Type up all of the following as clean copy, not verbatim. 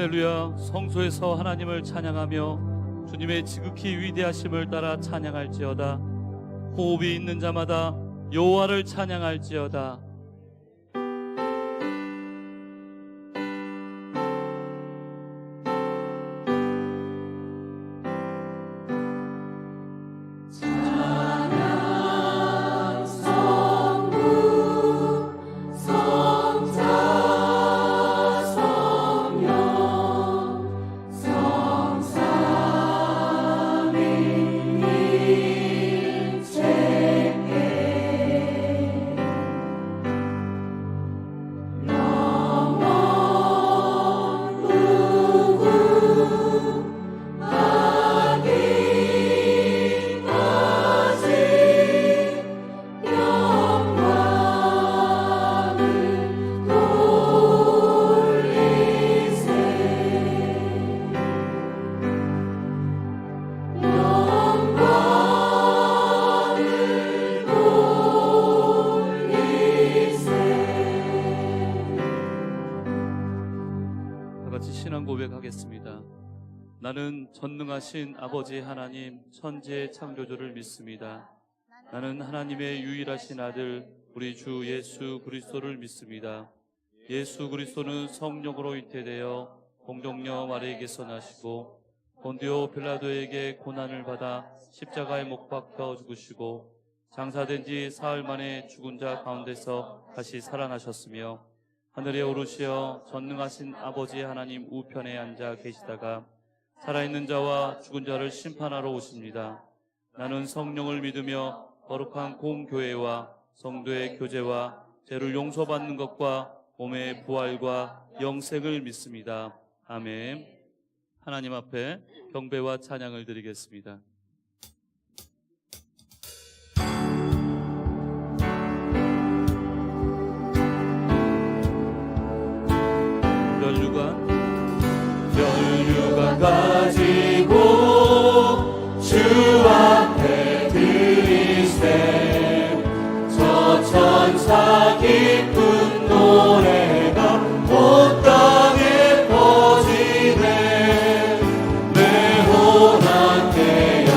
할렐루야. 성소에서 하나님을 찬양하며 주님의 지극히 위대하심을 따라 찬양할지어다. 호흡이 있는 자마다 여호와를 찬양할지어다. 고백하겠습니다. 나는 전능하신 아버지 하나님 천지의 창조주를 믿습니다. 나는 하나님의 유일하신 아들 우리 주 예수 그리스도를 믿습니다. 예수 그리스도는 성령으로 잉태되어 공동녀 마리아에게서 나시고 본디오 빌라도에게 고난을 받아 십자가에 못 박혀 죽으시고 장사된 지 사흘 만에 죽은 자 가운데서 다시 살아나셨으며 하늘에 오르시어 전능하신 아버지 하나님 우편에 앉아 계시다가 살아있는 자와 죽은 자를 심판하러 오십니다. 나는 성령을 믿으며 거룩한 공교회와 성도의 교제와 죄를 용서받는 것과 몸의 부활과 영생을 믿습니다. 아멘. 하나님 앞에 경배와 찬양을 드리겠습니다. 혈류관 가지고 주 앞에 드리세 저 천사 기쁜 노래가 온 땅에 퍼지네 내 혼한 내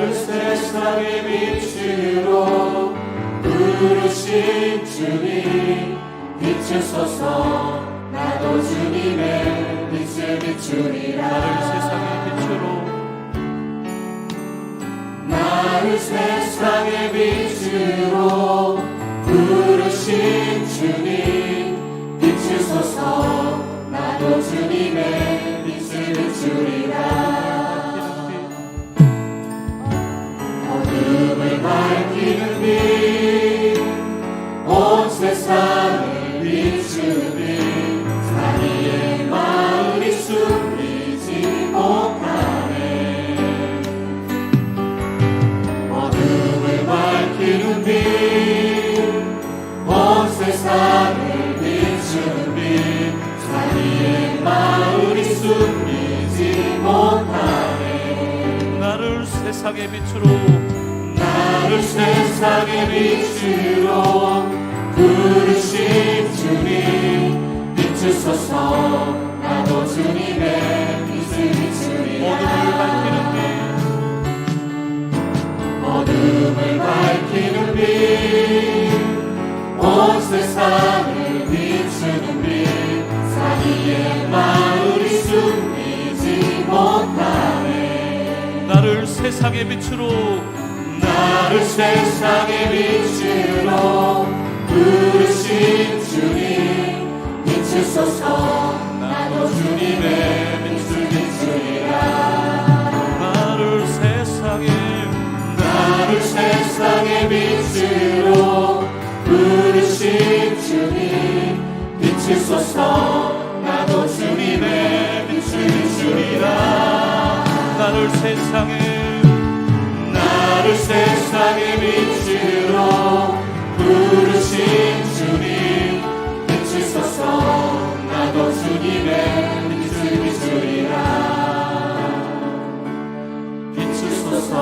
나를 세상의 빛으로 부르신 주님 비추소서. 나도 주님의 빛을 비추리라. 나를 세상의 빛으로 부르신 주님 비추소서. 나도 주님의 빛을 비추리라. 어둠을 밝히는 빛, 온 세상을 비추는 빛, 자기의 마음이 숨기지 못하네. 어둠을 밝히는 빛, 온 세상을 비추는 빛, 자기의 마음이 숨기지 못하네. 나를 세상의 빛으로 부르신 주님 비추소서. 나도 주님의 빛을 비추리라. 어둠을 밝히는 빛, 온 세상을 비추는 빛, 자기의 마음이 숨기지 못하네. 나를 세상의 빛으로 부르신 주님 비추소서. 나도 주님의 빛을 비추리라. 나를 세상의 빛으로 부르신 주님 비추소서. 나도 주님의 빛을 비추리라. 나를 세상의 빛으로 부르신 주님 비추소서. 나도 주님의 빛을 비추리라. 비추소서.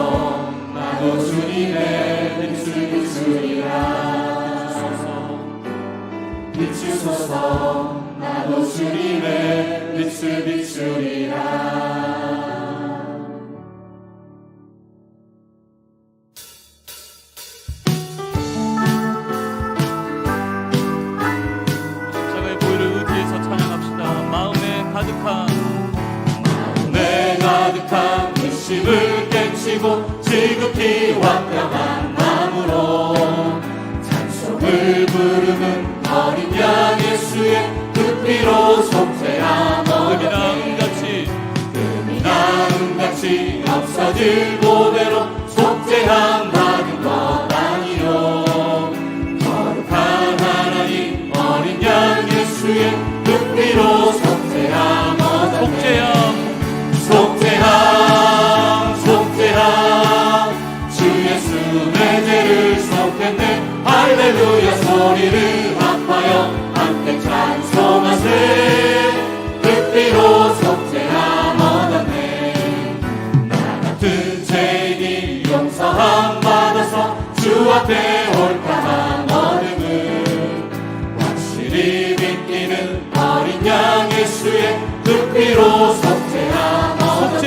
나도 주님의 빛을 비추리라. 비추소서. 나도 주님의 빛을 비추리라. 힘을 깨치고 지극히 완벽한 마음으로 찬송을 부르는 어린 양 예수의 그 피로 속죄함. 금이나 은같이 없어질 보배로 속죄함 받은 것 아니요. 거룩한 하나님 어린 양 예수의 그 피로 속죄함 얻었네. 주 예수 내 죄를 속했네. 할렐루야 소리를 합하여 함께 찬송하세. 그 피로 속죄함 얻었네. 나 같은 죄인이 용서함 받아서 주 앞에 옳다함 얻음을 확실히 믿기는 어린 양 예수의 그 피로 속죄함 얻었네.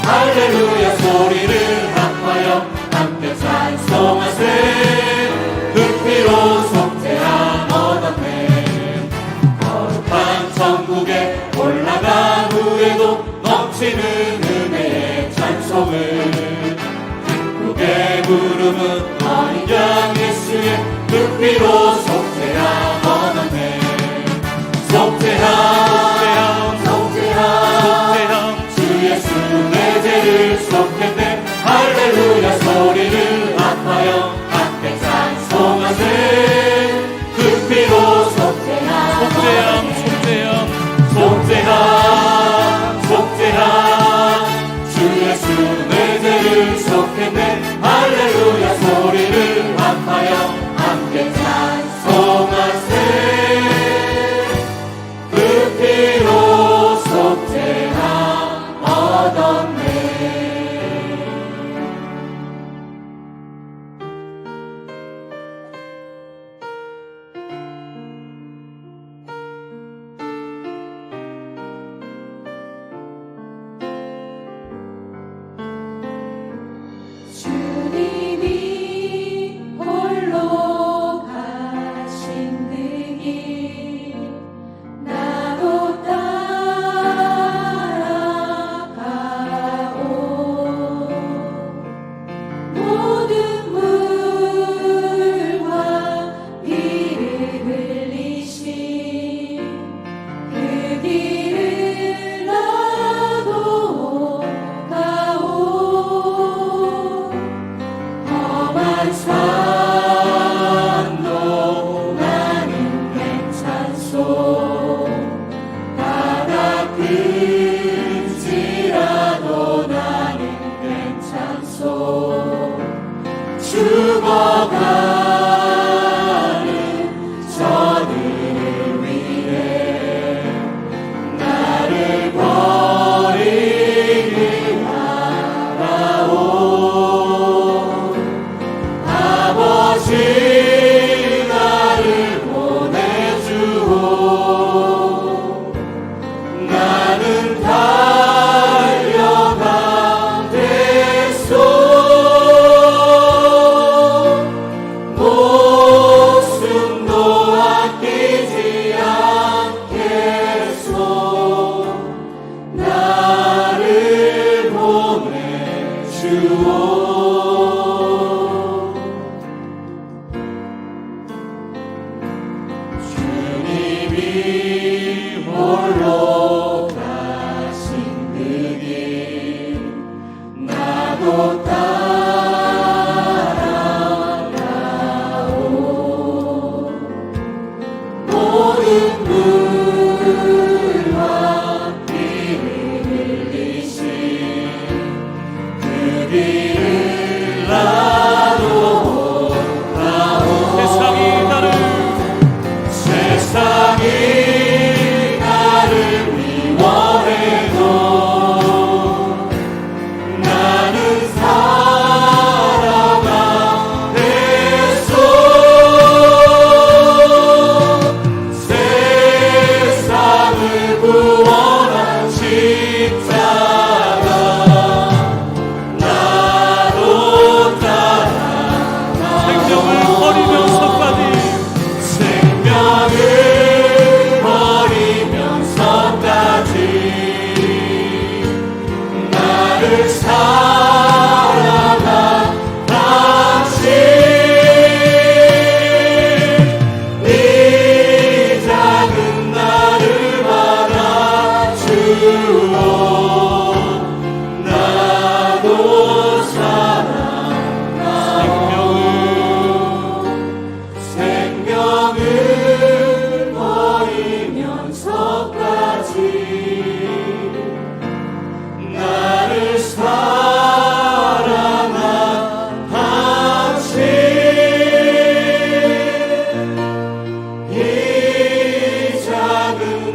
할렐루야 소리를 합하여 함께 찬송하세. 그 피로 속죄함 얻었네. 거룩한 천국에 올라간 후에도 넘치는 은혜의 찬송을 기쁘게 부르는 어린 양 예수의 그 피로 속죄함 얻었네. 주 예수 내 죄를 속했네. 할렐루야 소리를 합하여 함께 찬송하세. 그 피로 속죄함 주 예수 내 죄를 속했네. 할렐루야 소리를 합하여 함께 찬송하세. 그 피로 속죄함 얻었네.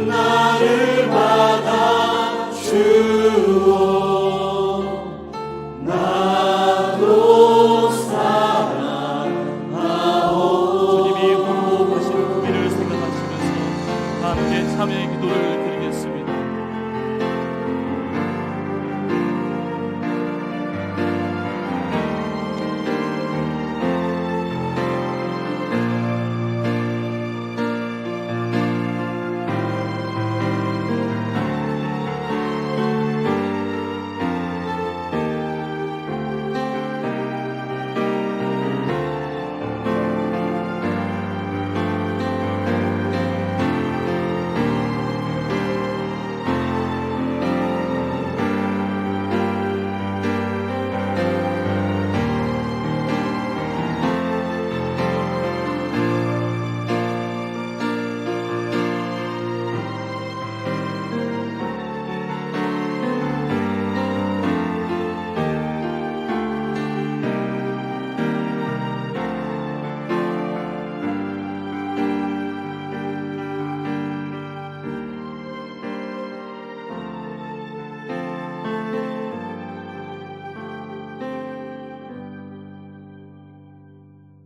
나를 받아 주오. 나도 사랑하오. 주님이 공복하신 그 일을 생각하시면서 함께 참여의 기도를 드리겠습니다.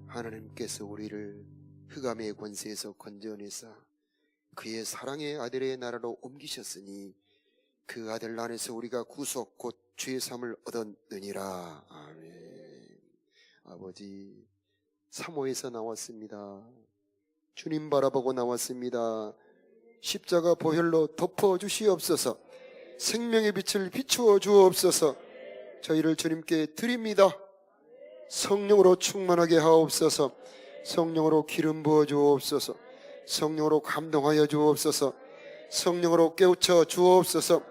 하나님께서 우리를 흑암의 권세에서 건져내사 그의 사랑의 아들의 나라로 옮기셨으니 그 아들 안에서 우리가 구속 곧 죄 사함을 얻었느니라. 아멘. 아버지, 사모에서 나왔습니다. 주님 바라보고 나왔습니다. 십자가 보혈로 덮어 주시옵소서. 생명의 빛을 비추어 주옵소서. 저희를 주님께 드립니다. 성령으로 충만하게 하옵소서. 성령으로 기름 부어 주옵소서. 성령으로 감동하여 주옵소서. 성령으로 깨우쳐 주옵소서.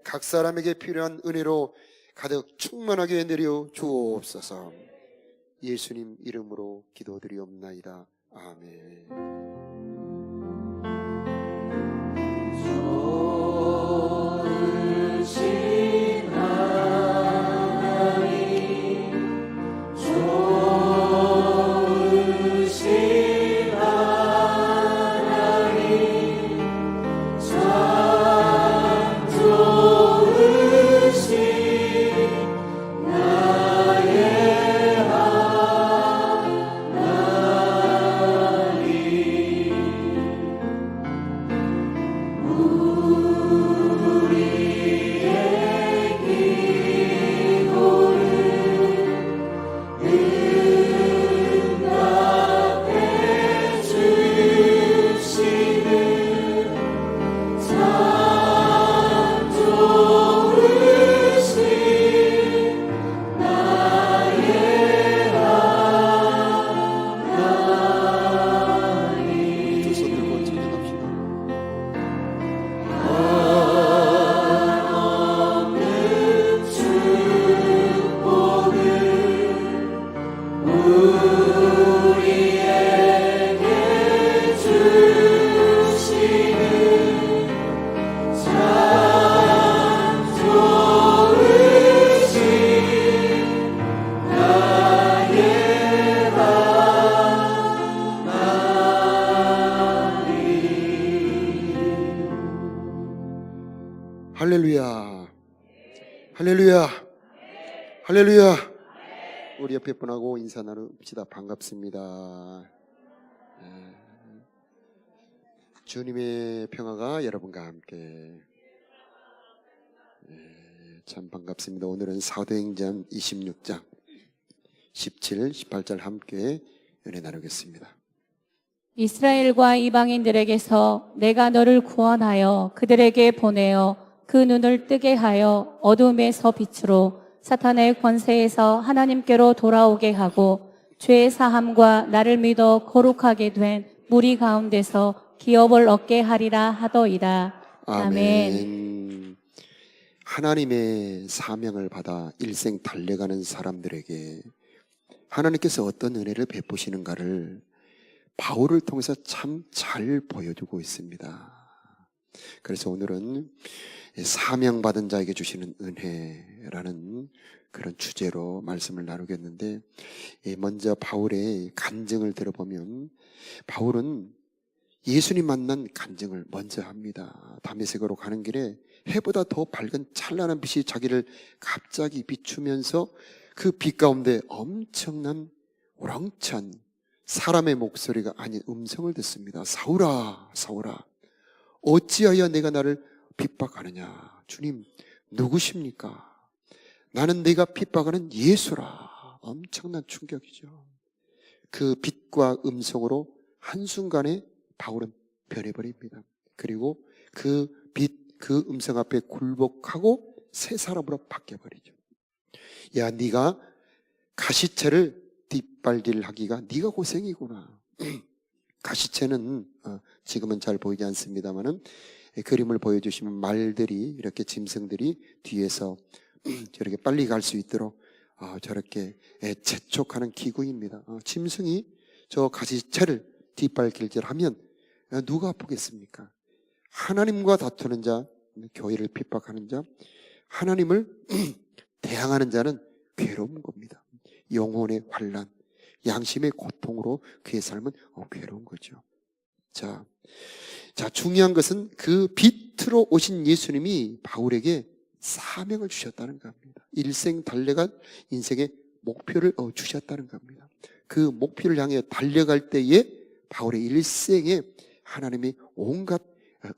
각 사람에게 필요한 은혜로 가득 충만하게 내려 주옵소서. 예수님 이름으로 기도드리옵나이다. 아멘. 좋으신 하나님, 좋으신 하나님, 참 좋으신 나의 두 손 들고 찬양합시다. 할렐루야. 할렐루야. 할렐루야. 우리 옆에 분하고 인사 나눕시다. 반갑습니다. 주님의 평화가 여러분과 함께. 참 반갑습니다. 오늘은 사도행전 26장 17, 18절 함께 은혜 나누겠습니다. 이스라엘과 이방인들에게서 내가 너를 구원하여 그들에게 보내어 그 눈을 뜨게 하여 어둠에서 빛으로 사탄의 권세에서 하나님께로 돌아오게 하고 죄 사함과 나를 믿어 거룩하게 된 무리 가운데서 기업을 얻게 하리라 하더이다. 아멘. 하나님의 사명을 받아 일생 달려가는 사람들에게 하나님께서 어떤 은혜를 베푸시는가를 바울을 통해서 참 잘 보여주고 있습니다. 그래서 오늘은 사명받은 자에게 주시는 은혜라는 그런 주제로 말씀을 나누겠는데, 먼저 바울의 간증을 들어보면 바울은 예수님 만난 간증을 먼저 합니다. 다메섹으로 가는 길에 해보다 더 밝은 찬란한 빛이 자기를 갑자기 비추면서 그 빛 가운데 엄청난 우렁찬 사람의 목소리가 아닌 음성을 듣습니다. 사울아, 사울아, 어찌하여 내가 나를 핍박하느냐? 주님, 누구십니까? 나는 내가 핍박하는 예수라. 엄청난 충격이죠. 그 빛과 음성으로 한순간에 바울은 변해버립니다. 그리고 그 빛, 그 음성 앞에 굴복하고 새 사람으로 바뀌어버리죠. 야, 네가 가시채를 뒷발질하기가 네가 고생이구나. 가시채는 지금은 잘 보이지 않습니다만은 그림을 보여주시면 말들이 이렇게 짐승들이 뒤에서 저렇게 빨리 갈 수 있도록 저렇게 재촉하는 기구입니다. 짐승이 저 가시채를 뒷발길질하면 누가 아프겠습니까? 하나님과 다투는 자, 교회를 핍박하는 자, 하나님을 대항하는 자는 괴로운 겁니다. 영혼의 환난, 양심의 고통으로 그의 삶은 괴로운 거죠. 자, 중요한 것은 그 빛으로 오신 예수님이 바울에게 사명을 주셨다는 겁니다. 일생 달려간 인생의 목표를 주셨다는 겁니다. 그 목표를 향해 달려갈 때에 바울의 일생에 하나님이 온갖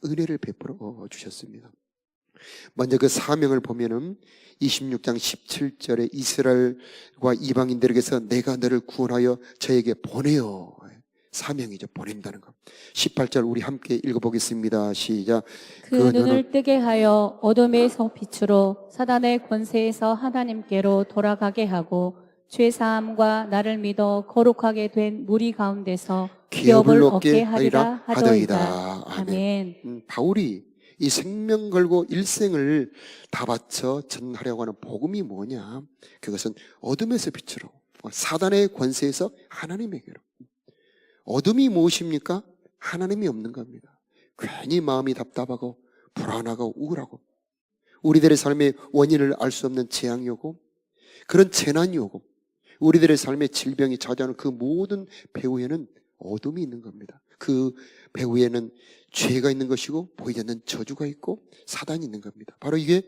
은혜를 베풀어 주셨습니다. 먼저 그 사명을 보면은 26장 17절에 이스라엘과 이방인들에게서 내가 너를 구원하여 저에게 보내어. 사명이죠. 보낸다는 것. 18절 우리 함께 읽어보겠습니다. 시작. 그 눈을 뜨게 하여 어둠에서 빛으로 사단의 권세에서 하나님께로 돌아가게 하고 죄사함과 나를 믿어 거룩하게 된 무리 가운데서 기업을 얻게 하리라 하더이다. 아멘. 바울이 이 생명 걸고 일생을 다 바쳐 전하려고 하는 복음이 뭐냐? 그것은 어둠에서 빛으로, 사단의 권세에서 하나님에게로. 어둠이 무엇입니까? 하나님이 없는 겁니다. 괜히 마음이 답답하고 불안하고 우울하고 우리들의 삶의 원인을 알 수 없는 재앙이 오고 그런 재난이 오고 우리들의 삶에 질병이 찾아오는 그 모든 배후에는 어둠이 있는 겁니다. 그 배후에는 죄가 있는 것이고 보이지 않는 저주가 있고 사단이 있는 겁니다. 바로 이게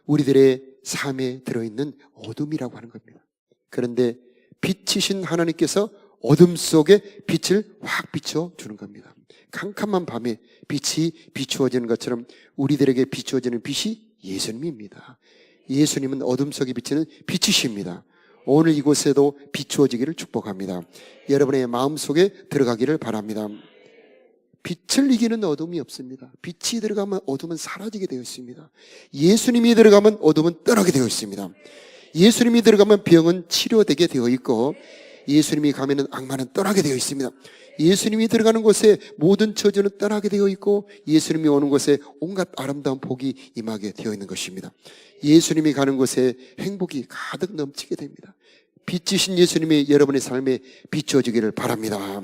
우리들의 삶에 들어있는 어둠이라고 하는 겁니다. 그런데 빛이신 하나님께서 어둠 속에 빛을 확 비춰주는 겁니다. 캄캄한 밤에 빛이 비추어지는 것처럼 우리들에게 비추어지는 빛이 예수님입니다. 예수님은 어둠 속에 비치는 빛이십니다. 오늘 이곳에도 비추어지기를 축복합니다. 여러분의 마음속에 들어가기를 바랍니다. 빛을 이기는 어둠이 없습니다. 빛이 들어가면 어둠은 사라지게 되어 있습니다. 예수님이 들어가면 어둠은 떠나게 되어 있습니다. 예수님이 들어가면 병은 치료되게 되어 있고 예수님이 가면은 악마는 떠나게 되어 있습니다. 예수님이 들어가는 곳에 모든 저주는 떠나게 되어 있고 예수님이 오는 곳에 온갖 아름다운 복이 임하게 되어 있는 것입니다. 예수님이 가는 곳에 행복이 가득 넘치게 됩니다. 빛이신 예수님이 여러분의 삶에 비추어지기를 바랍니다.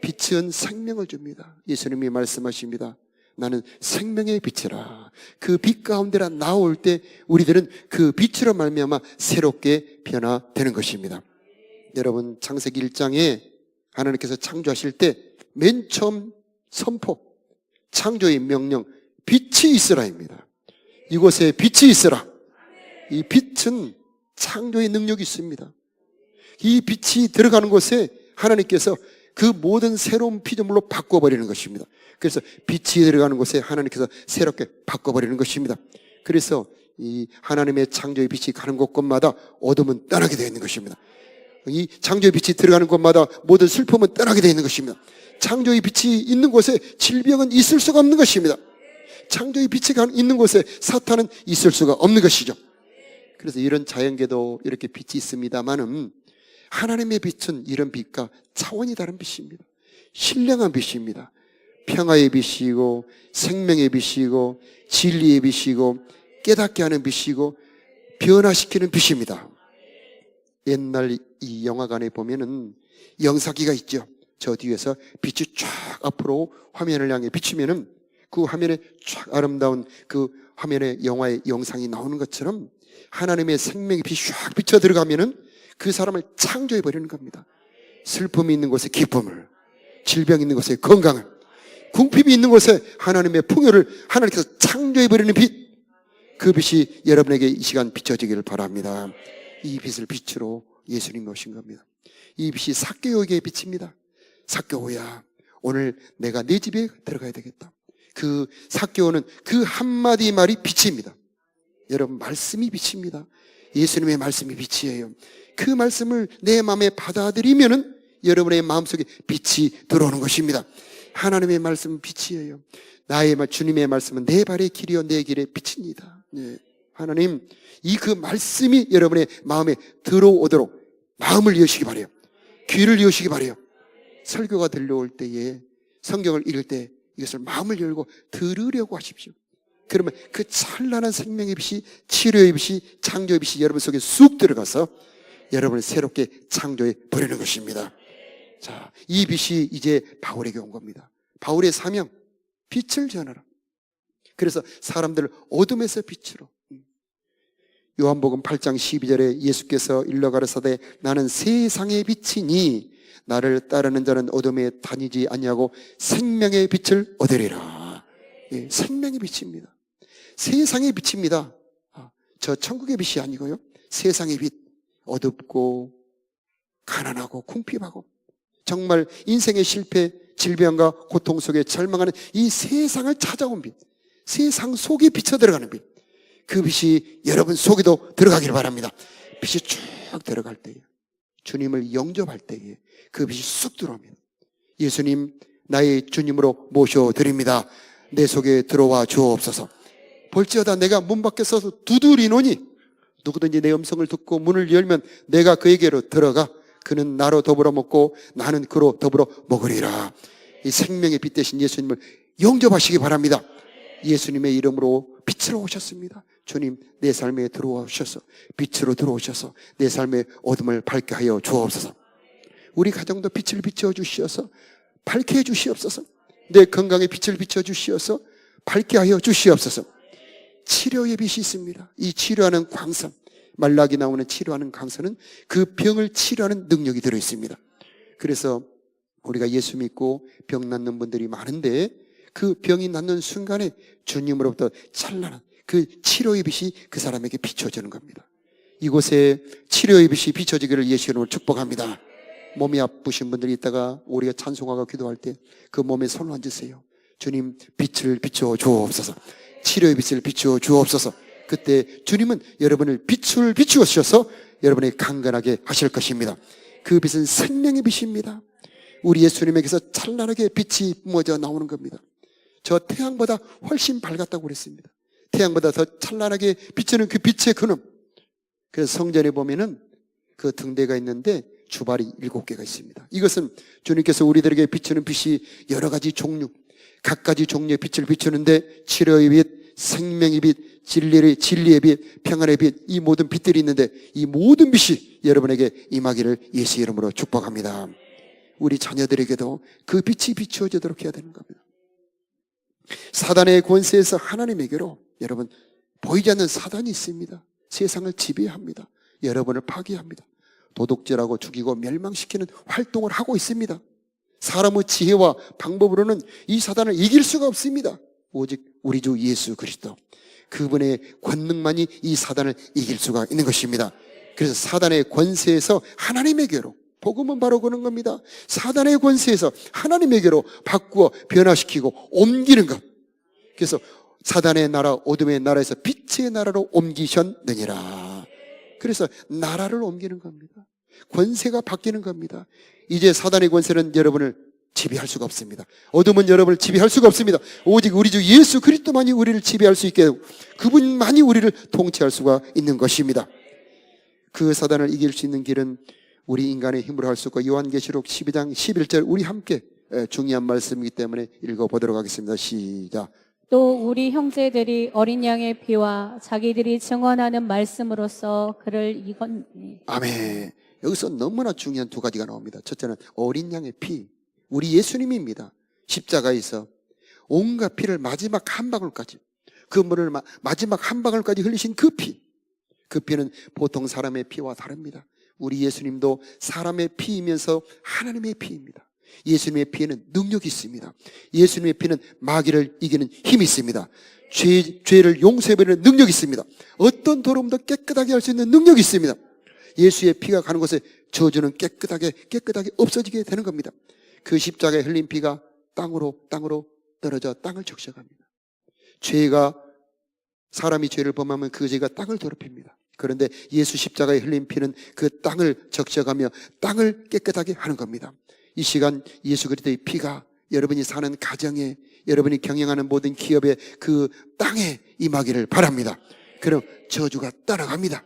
빛은 생명을 줍니다. 예수님이 말씀하십니다. 나는 생명의 빛이라. 그 빛 가운데라 나올 때 우리들은 그 빛으로 말미암아 새롭게 변화되는 것입니다. 여러분 창세기 1장에 하나님께서 창조하실 때 맨 처음 선포, 창조의 명령, 빛이 있으라입니다. 이곳에 빛이 있으라. 이 빛은 창조의 능력이 있습니다. 이 빛이 들어가는 곳에 하나님께서 그 모든 새로운 피조물로 바꿔버리는 것입니다. 그래서 빛이 들어가는 곳에 하나님께서 새롭게 바꿔버리는 것입니다. 그래서 이 하나님의 창조의 빛이 가는 곳곳마다 어둠은 떠나게 되어 있는 것입니다. 이 창조의 빛이 들어가는 곳마다 모든 슬픔은 떠나게 되어 있는 것입니다. 창조의 빛이 있는 곳에 질병은 있을 수가 없는 것입니다. 창조의 빛이 있는 곳에 사탄은 있을 수가 없는 것이죠. 그래서 이런 자연계도 이렇게 빛이 있습니다만은 하나님의 빛은 이런 빛과 차원이 다른 빛입니다. 신령한 빛입니다. 평화의 빛이고 생명의 빛이고 진리의 빛이고 깨닫게 하는 빛이고 변화시키는 빛입니다. 옛날 이 영화관에 보면은 영사기가 있죠. 저 뒤에서 빛이 쫙 앞으로 화면을 향해 비추면은 그 화면에 쫙 아름다운 그 화면에 영화의 영상이 나오는 것처럼 하나님의 생명의 빛이 쫙 비쳐 들어가면은 그 사람을 창조해 버리는 겁니다. 슬픔이 있는 곳에 기쁨을, 질병이 있는 곳에 건강을, 궁핍이 있는 곳에 하나님의 풍요를 하나님께서 창조해버리는 빛, 그 빛이 여러분에게 이 시간 비춰지기를 바랍니다. 이 빛을 빛으로 예수님이 오신 겁니다. 이 빛이 삭개오에게 빛입니다. 삭개오야, 오늘 내가 내 집에 들어가야 되겠다. 그 삭개오는 그 한마디 말이 빛입니다. 여러분, 말씀이 빛입니다. 예수님의 말씀이 빛이에요. 그 말씀을 내 마음에 받아들이면은 여러분의 마음속에 빛이 들어오는 것입니다. 하나님의 말씀은 빛이에요. 주님의 말씀은 내 발의 길이요 내 길의 빛입니다. 네. 하나님, 이 그 말씀이 여러분의 마음에 들어오도록 마음을 여시기 바라요. 귀를 여시기 바라요. 설교가 들려올 때에, 성경을 읽을 때 이것을 마음을 열고 들으려고 하십시오. 그러면 그 찬란한 생명의 빛이, 치료의 빛이, 창조의 빛이 여러분 속에 쑥 들어가서 여러분을 새롭게 창조해 버리는 것입니다. 자, 이 빛이 이제 바울에게 온 겁니다. 바울의 사명, 빛을 전하라. 그래서 사람들을 어둠에서 빛으로. 요한복음 8장 12절에 예수께서 일러 가라사대 나는 세상의 빛이니 나를 따르는 자는 어둠에 다니지 아니하고 생명의 빛을 얻으리라. 예, 생명의 빛입니다. 세상의 빛입니다. 저 천국의 빛이 아니고요, 세상의 빛. 어둡고 가난하고 궁핍하고 정말 인생의 실패, 질병과 고통 속에 절망하는 이 세상을 찾아온 빛, 세상 속에 비쳐 들어가는 빛, 그 빛이 여러분 속에도 들어가기를 바랍니다. 빛이 쭉 들어갈 때에, 주님을 영접할 때에 그 빛이 쑥 들어옵니다. 예수님, 나의 주님으로 모셔드립니다. 내 속에 들어와 주옵소서. 볼지어다 내가 문 밖에 서서 두드리노니 누구든지 내 음성을 듣고 문을 열면 내가 그에게로 들어가 그는 나로 더불어 먹고 나는 그로 더불어 먹으리라. 이 생명의 빛 대신 예수님을 영접하시기 바랍니다. 예수님의 이름으로 빛으로 오셨습니다. 주님, 내 삶에 들어오셔서 빛으로 들어오셔서 내 삶의 어둠을 밝게 하여 주옵소서. 우리 가정도 빛을 비춰 주시어서 밝게 해 주시옵소서. 내 건강에 빛을 비춰 주시어서 밝게 하여 주시옵소서. 치료의 빛이 있습니다. 이 치료하는 광선, 말라기 나오는 치료하는 광선은 그 병을 치료하는 능력이 들어있습니다. 그래서 우리가 예수 믿고 병 낫는 분들이 많은데 그 병이 낫는 순간에 주님으로부터 찬란한 그 치료의 빛이 그 사람에게 비춰지는 겁니다. 이곳에 치료의 빛이 비춰지기를 예수 이름으로 축복합니다. 몸이 아프신 분들이 있다가 우리가 찬송하고 기도할 때 그 몸에 손을 얹으세요. 주님, 빛을 비춰 주옵소서. 치료의 빛을 비추어 주옵소서. 그때 주님은 여러분을 빛을 비추어주셔서 여러분이 강건하게 하실 것입니다. 그 빛은 생명의 빛입니다. 우리 예수님에게서 찬란하게 빛이 뿜어져 나오는 겁니다. 저 태양보다 훨씬 밝았다고 그랬습니다. 태양보다 더 찬란하게 비추는 그 빛의 근원. 그래서 성전에 보면은 그 등대가 있는데 주발이 7개가 있습니다. 이것은 주님께서 우리들에게 비추는 빛이 여러 가지 종류, 각가지 종류의 빛을 비추는데 치료의 빛, 생명의 빛, 진리의 빛, 평안의 빛, 이 모든 빛들이 있는데 이 모든 빛이 여러분에게 임하기를 예수 이름으로 축복합니다. 우리 자녀들에게도 그 빛이 비추어지도록 해야 되는 겁니다. 사단의 권세에서 하나님에게로, 여러분, 보이지 않는 사단이 있습니다. 세상을 지배합니다. 여러분을 파괴합니다. 도둑질하고 죽이고 멸망시키는 활동을 하고 있습니다. 사람의 지혜와 방법으로는 이 사단을 이길 수가 없습니다. 오직 우리 주 예수 그리스도, 그분의 권능만이 이 사단을 이길 수가 있는 것입니다. 그래서 사단의 권세에서 하나님에게로, 복음은 바로 그런 겁니다. 사단의 권세에서 하나님에게로 바꾸어 변화시키고 옮기는 것. 그래서 사단의 나라, 어둠의 나라에서 빛의 나라로 옮기셨느니라. 그래서 나라를 옮기는 겁니다. 권세가 바뀌는 겁니다. 이제 사단의 권세는 여러분을 지배할 수가 없습니다. 어둠은 여러분을 지배할 수가 없습니다. 오직 우리 주 예수 그리스도만이 우리를 지배할 수 있게 되고 그분만이 우리를 통치할 수가 있는 것입니다. 그 사단을 이길 수 있는 길은 우리 인간의 힘으로 할 수 없고, 요한계시록 12장 11절 우리 함께 중요한 말씀이기 때문에 읽어보도록 하겠습니다. 시작. 또 우리 형제들이 어린 양의 피와 자기들이 증언하는 말씀으로써 그를 이겼니. 아멘. 여기서 너무나 중요한 두 가지가 나옵니다. 첫째는 어린 양의 피, 우리 예수님입니다. 십자가에서 온갖 피를 마지막 한 방울까지, 그 물을 마지막 한 방울까지 흘리신 그 피, 그 피는 보통 사람의 피와 다릅니다. 우리 예수님도 사람의 피이면서 하나님의 피입니다. 예수님의 피에는 능력이 있습니다. 예수님의 피는 마귀를 이기는 힘이 있습니다. 죄를 용서해버리는 능력이 있습니다. 어떤 더러움도 깨끗하게 할 수 있는 능력이 있습니다. 예수의 피가 가는 곳에 저주는 깨끗하게 없어지게 되는 겁니다. 그 십자가에 흘린 피가 땅으로 떨어져 땅을 적셔갑니다. 사람이 죄를 범하면 그 죄가 땅을 더럽힙니다. 그런데 예수 십자가에 흘린 피는 그 땅을 적셔가며 땅을 깨끗하게 하는 겁니다. 이 시간 예수 그리스도의 피가 여러분이 사는 가정에, 여러분이 경영하는 모든 기업의 그 땅에 임하기를 바랍니다. 그럼 저주가 떠나갑니다.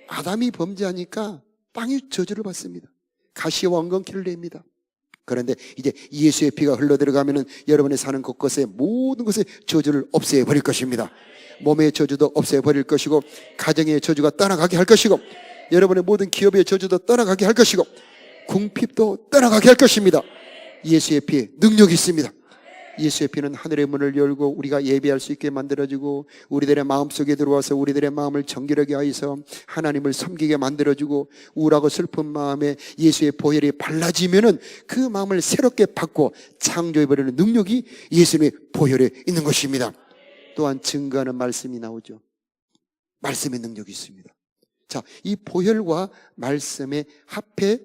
아담이 범죄하니까 땅이 저주를 받습니다. 가시와 엉겅퀴를 냅니다. 그런데 이제 예수의 피가 흘러들어가면은 여러분이 사는 곳곳에 모든 것에 저주를 없애버릴 것입니다. 몸의 저주도 없애버릴 것이고, 가정의 저주가 떠나가게 할 것이고, 여러분의 모든 기업의 저주도 떠나가게 할 것이고, 궁핍도 떠나가게 할 것입니다. 예수의 피에 능력이 있습니다. 예수의 피는 하늘의 문을 열고 우리가 예배할 수 있게 만들어주고, 우리들의 마음속에 들어와서 우리들의 마음을 정결하게 하여서 하나님을 섬기게 만들어주고, 우울하고 슬픈 마음에 예수의 보혈이 발라지면은 그 마음을 새롭게 받고 창조해버리는 능력이 예수님의 보혈에 있는 것입니다. 또한 증거하는 말씀이 나오죠. 말씀의 능력이 있습니다. 자, 이 보혈과 말씀의 합해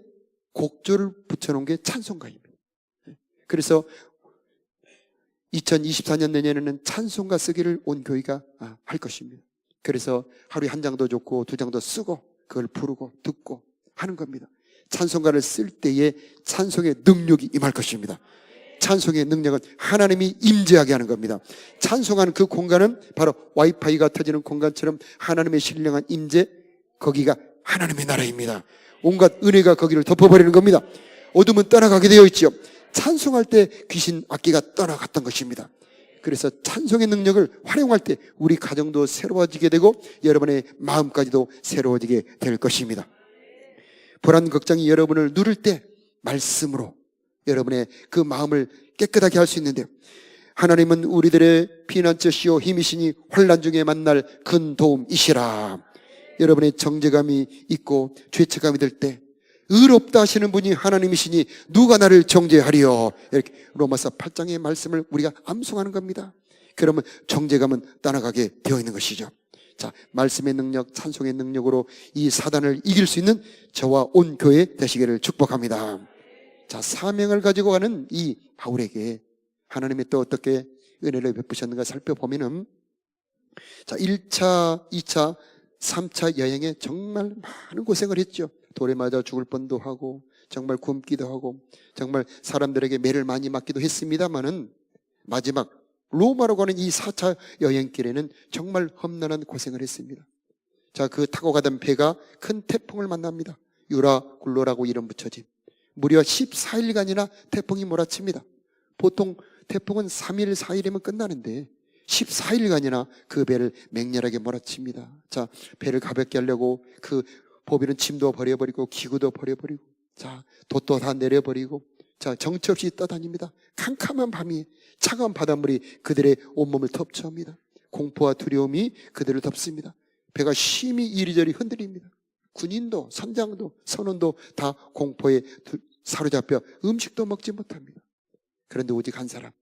곡조를 붙여놓은 게 찬송가입니다. 그래서 2024년 내년에는 찬송가 쓰기를 온 교회가 할 것입니다. 그래서 하루에 한 장도 좋고 두 장도 쓰고 그걸 부르고 듣고 하는 겁니다. 찬송가를 쓸 때에 찬송의 능력이 임할 것입니다. 찬송의 능력은 하나님이 임재하게 하는 겁니다. 찬송하는 그 공간은 바로 와이파이가 터지는 공간처럼 하나님의 신령한 임재, 거기가 하나님의 나라입니다. 온갖 은혜가 거기를 덮어버리는 겁니다. 어둠은 떠나가게 되어 있죠. 찬송할 때 귀신 악기가 떠나갔던 것입니다. 그래서 찬송의 능력을 활용할 때 우리 가정도 새로워지게 되고 여러분의 마음까지도 새로워지게 될 것입니다. 불안 걱정이 여러분을 누를 때 말씀으로 여러분의 그 마음을 깨끗하게 할 수 있는데요, 하나님은 우리들의 피난처시요 힘이시니 환난 중에 만날 큰 도움이시라. 여러분의 정죄감이 있고 죄책감이 들 때 의롭다 하시는 분이 하나님이시니 누가 나를 정죄하리요. 이렇게 로마서 8장의 말씀을 우리가 암송하는 겁니다. 그러면 정죄감은 떠나가게 되어 있는 것이죠. 자, 말씀의 능력, 찬송의 능력으로 이 사단을 이길 수 있는 저와 온 교회 되시기를 축복합니다. 자, 사명을 가지고 가는 이 바울에게 하나님이 또 어떻게 은혜를 베푸셨는가 살펴보면은, 자, 1차, 2차, 3차 여행에 정말 많은 고생을 했죠. 돌에 맞아 죽을 뻔도 하고 정말 굶기도 하고 정말 사람들에게 매를 많이 맞기도 했습니다마는 마지막 로마로 가는 이 4차 여행길에는 정말 험난한 고생을 했습니다. 자, 그 타고 가던 배가 큰 태풍을 만납니다. 유라굴로라고 이름 붙여진, 무려 14일간이나 태풍이 몰아칩니다. 보통 태풍은 3일, 4일이면 끝나는데 14일간이나 그 배를 맹렬하게 몰아칩니다. 자, 배를 가볍게 하려고 그 보비는 짐도 버려버리고 기구도 버려버리고, 자, 돛도 다 내려버리고, 자, 정처 없이 떠다닙니다. 캄캄한 밤이 차가운 바닷물이 그들의 온몸을 덮쳐옵니다. 공포와 두려움이 그들을 덮습니다. 배가 심히 이리저리 흔들립니다. 군인도 선장도 선원도 다 공포에 사로잡혀 음식도 먹지 못합니다. 그런데 오직 한 사람,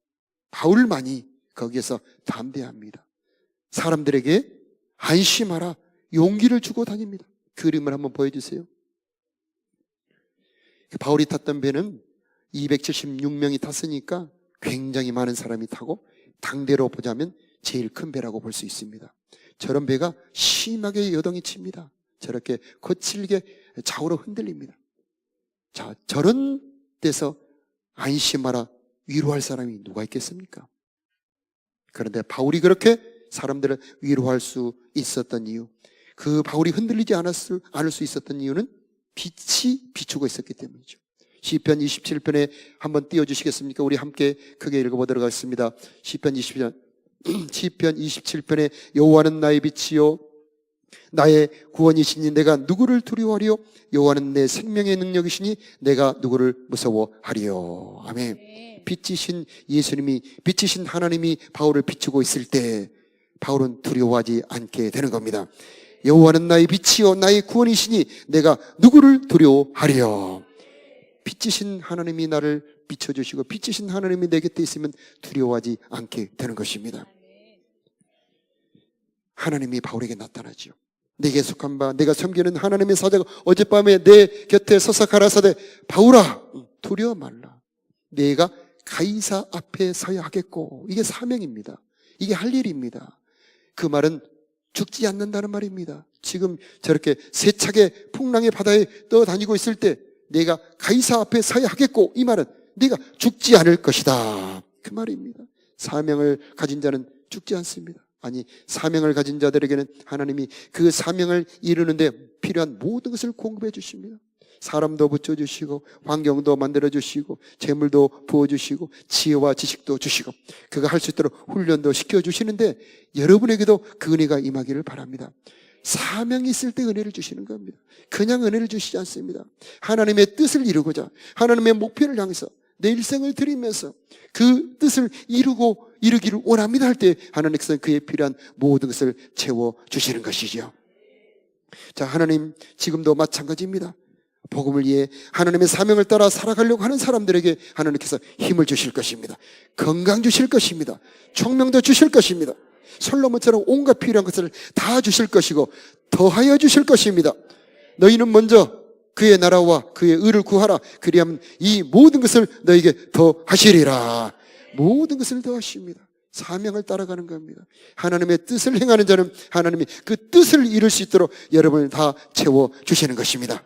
바울만이 거기에서 담대합니다. 사람들에게 안심하라, 용기를 주고 다닙니다. 그림을 한번 보여주세요. 바울이 탔던 배는 276명이 탔으니까 굉장히 많은 사람이 타고 당대로 보자면 제일 큰 배라고 볼 수 있습니다. 저런 배가 심하게 여덩이 칩니다. 저렇게 거칠게 좌우로 흔들립니다. 자, 저런 데서 안심하라, 위로할 사람이 누가 있겠습니까? 그런데 바울이 그렇게 사람들을 위로할 수 있었던 이유, 그 바울이 흔들리지 않을 수 있었던 이유는 빛이 비추고 있었기 때문이죠. 시편 27편에 한번 띄워주시겠습니까? 우리 함께 크게 읽어보도록 하겠습니다. 시편 27편에 여호와는 나의 빛이요 나의 구원이시니 내가 누구를 두려워하리요? 여호와는 내 생명의 능력이시니 내가 누구를 무서워하리요? 아멘. 빛이신 예수님이, 빛이신 하나님이 바울을 비추고 있을 때 바울은 두려워하지 않게 되는 겁니다. 여호와는 나의 빛이요 나의 구원이시니 내가 누구를 두려워하리요? 빛이신 하나님이 나를 비춰주시고 빛이신 하나님이 내 곁에 있으면 두려워하지 않게 되는 것입니다. 하나님이 바울에게 나타나죠. 내게 속한 바 내가 섬기는 하나님의 사자가 어젯밤에 내 곁에 서서 가라사대 바울아 두려워 말라. 내가 가이사 앞에 서야 하겠고, 이게 사명입니다. 이게 할 일입니다. 그 말은 죽지 않는다는 말입니다. 지금 저렇게 세차게 풍랑의 바다에 떠다니고 있을 때 내가 가이사 앞에 서야 하겠고, 이 말은 네가 죽지 않을 것이다, 그 말입니다. 사명을 가진 자는 죽지 않습니다. 아니, 사명을 가진 자들에게는 하나님이 그 사명을 이루는데 필요한 모든 것을 공급해 주십니다. 사람도 붙여주시고 환경도 만들어주시고 재물도 부어주시고 지혜와 지식도 주시고 그가 할 수 있도록 훈련도 시켜주시는데 여러분에게도 그 은혜가 임하기를 바랍니다. 사명이 있을 때 은혜를 주시는 겁니다. 그냥 은혜를 주시지 않습니다. 하나님의 뜻을 이루고자 하나님의 목표를 향해서 내 일생을 드리면서 그 뜻을 이루기를 원합니다 할 때 하나님께서 그에 필요한 모든 것을 채워주시는 것이죠. 자, 하나님 지금도 마찬가지입니다. 복음을 위해 하나님의 사명을 따라 살아가려고 하는 사람들에게 하나님께서 힘을 주실 것입니다. 건강 주실 것입니다. 총명도 주실 것입니다. 솔로몬처럼 온갖 필요한 것을 다 주실 것이고 더하여 주실 것입니다. 너희는 먼저 그의 나라와 그의 의를 구하라. 그리하면 이 모든 것을 너에게 더하시리라. 모든 것을 더하십니다. 사명을 따라가는 겁니다. 하나님의 뜻을 행하는 자는 하나님이 그 뜻을 이룰 수 있도록 여러분을 다 채워주시는 것입니다.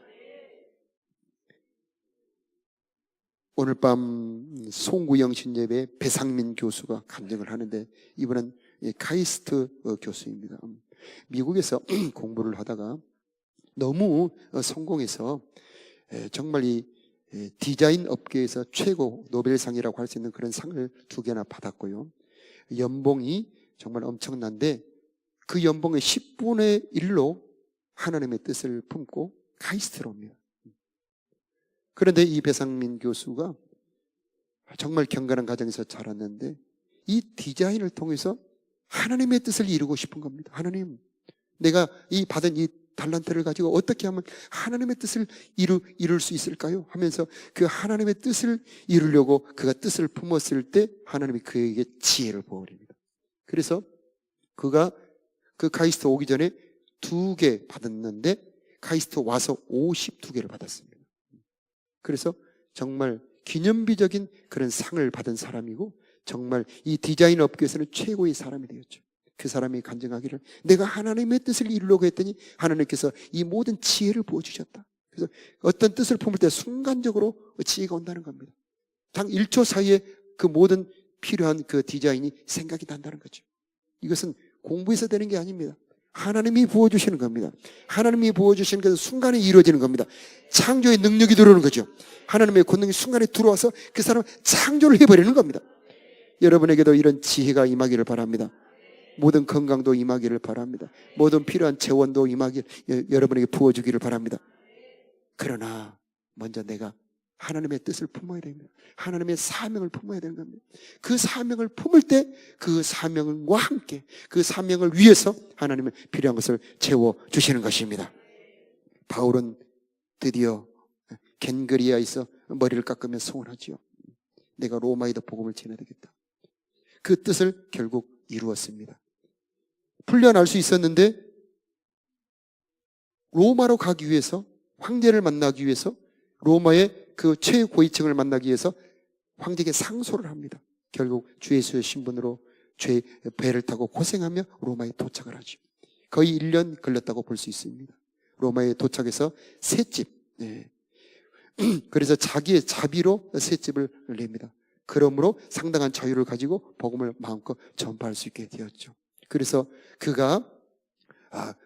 오늘 밤 송구영 신예배 배상민 교수가 간증을 하는데 이분은 카이스트 교수입니다. 미국에서 공부를 하다가 너무 성공해서 정말 이 디자인 업계에서 최고 노벨상이라고 할 수 있는 그런 상을 2개나 받았고요. 연봉이 정말 엄청난데 그 연봉의 10분의 1로 하나님의 뜻을 품고 카이스트로 옵니다. 그런데 이 배상민 교수가 정말 경건한 가정에서 자랐는데 이 디자인을 통해서 하나님의 뜻을 이루고 싶은 겁니다. 하나님, 내가 이 받은 이 달란트를 가지고 어떻게 하면 하나님의 뜻을 이룰 수 있을까요? 하면서 그 하나님의 뜻을 이루려고 그가 뜻을 품었을 때 하나님이 그에게 지혜를 부어버립니다. 그래서 그가 그 카이스트 오기 전에 2개 받았는데 카이스트 와서 52개를 받았습니다. 그래서 정말 기념비적인 그런 상을 받은 사람이고 정말 이 디자인 업계에서는 최고의 사람이 되었죠. 그 사람이 간증하기를 내가 하나님의 뜻을 이루려고 했더니 하나님께서 이 모든 지혜를 부어주셨다. 그래서 어떤 뜻을 품을 때 순간적으로 지혜가 온다는 겁니다. 단 1초 사이에 그 모든 필요한 그 디자인이 생각이 난다는 거죠. 이것은 공부해서 되는 게 아닙니다. 하나님이 부어주시는 겁니다. 하나님이 부어주시는 것은 순간에 이루어지는 겁니다. 창조의 능력이 들어오는 거죠. 하나님의 권능이 순간에 들어와서 그 사람을 창조를 해버리는 겁니다. 여러분에게도 이런 지혜가 임하기를 바랍니다. 모든 건강도 임하기를 바랍니다. 모든 필요한 재원도 여러분에게 부어주기를 바랍니다. 그러나 먼저 내가 하나님의 뜻을 품어야 됩니다. 하나님의 사명을 품어야 되는 겁니다. 그 사명을 품을 때 그 사명과 함께 그 사명을 위해서 하나님은 필요한 것을 채워주시는 것입니다. 바울은 드디어 겐그리아에서 머리를 깎으며 소원하지요. 내가 로마에도 복음을 전해야 되겠다. 그 뜻을 결국 이루었습니다. 풀려날 수 있었는데 로마로 가기 위해서 황제를 만나기 위해서 로마의 그 최고위층을 만나기 위해서 황제에게 상소를 합니다. 결국 주 예수의 신분으로 배를 타고 고생하며 로마에 도착을 하죠. 거의 1년 걸렸다고 볼 수 있습니다. 로마에 도착해서 셋집, 그래서 자기의 자비로 셋집을 냅니다. 그러므로 상당한 자유를 가지고 복음을 마음껏 전파할 수 있게 되었죠. 그래서 그가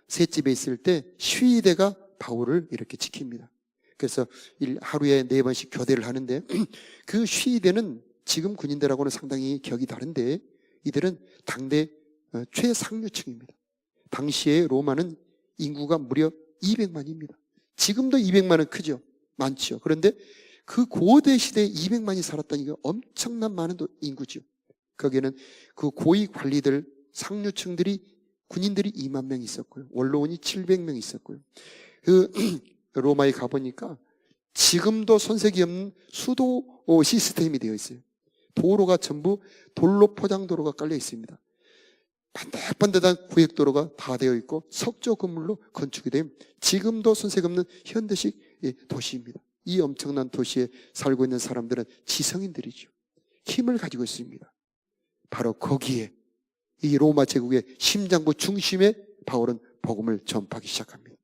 셋집에 있을 때 시위대가 바울을 이렇게 지킵니다. 그래서 하루에 4번씩 교대를 하는데 그 시위대는 지금 군인들하고는 상당히 격이 다른데 이들은 당대 최상류층입니다. 당시에 로마는 인구가 무려 200만입니다. 지금도 200만은 크죠. 많죠. 그런데 그 고대 시대에 200만이 살았다는 게 엄청난 많은 인구죠. 거기에는 그 고위 관리들, 상류층들이 군인들이 2만 명 있었고요. 원로원이 700명 있었고요. 그 로마에 가보니까 지금도 손색이 없는 수도 시스템이 되어 있어요. 도로가 전부 돌로 포장도로가 깔려 있습니다. 반듯반듯한 구획도로가 다 되어 있고 석조 건물로 건축이 된 지금도 손색 없는 현대식 도시입니다. 이 엄청난 도시에 살고 있는 사람들은 지성인들이죠. 힘을 가지고 있습니다. 바로 거기에 이 로마 제국의 심장부 중심에 바울은 복음을 전파하기 시작합니다.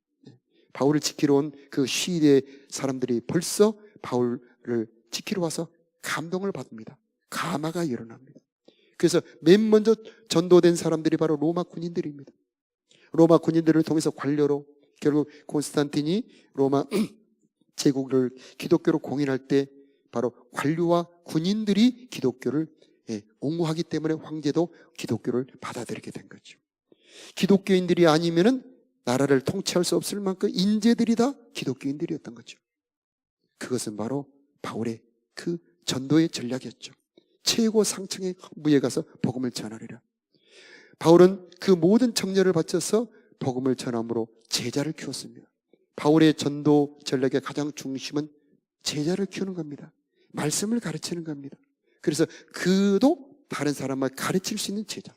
바울을 지키러 온 그 시대의 사람들이 벌써 바울을 지키러 와서 감동을 받습니다. 감화가 일어납니다. 그래서 맨 먼저 전도된 사람들이 바로 로마 군인들입니다. 로마 군인들을 통해서 관료로 결국 콘스탄틴이 로마 제국을 기독교로 공인할 때 바로 관료와 군인들이 기독교를 옹호하기 때문에 황제도 기독교를 받아들이게 된 거죠. 기독교인들이 아니면은 나라를 통치할 수 없을 만큼 인재들이 다 기독교인들이었던 거죠. 그것은 바로 바울의 그 전도의 전략이었죠. 최고 상층의 무에 가서 복음을 전하리라. 바울은 그 모든 정열을 바쳐서 복음을 전함으로 제자를 키웠습니다. 바울의 전도 전략의 가장 중심은 제자를 키우는 겁니다. 말씀을 가르치는 겁니다. 그래서 그도 다른 사람을 가르칠 수 있는 제자.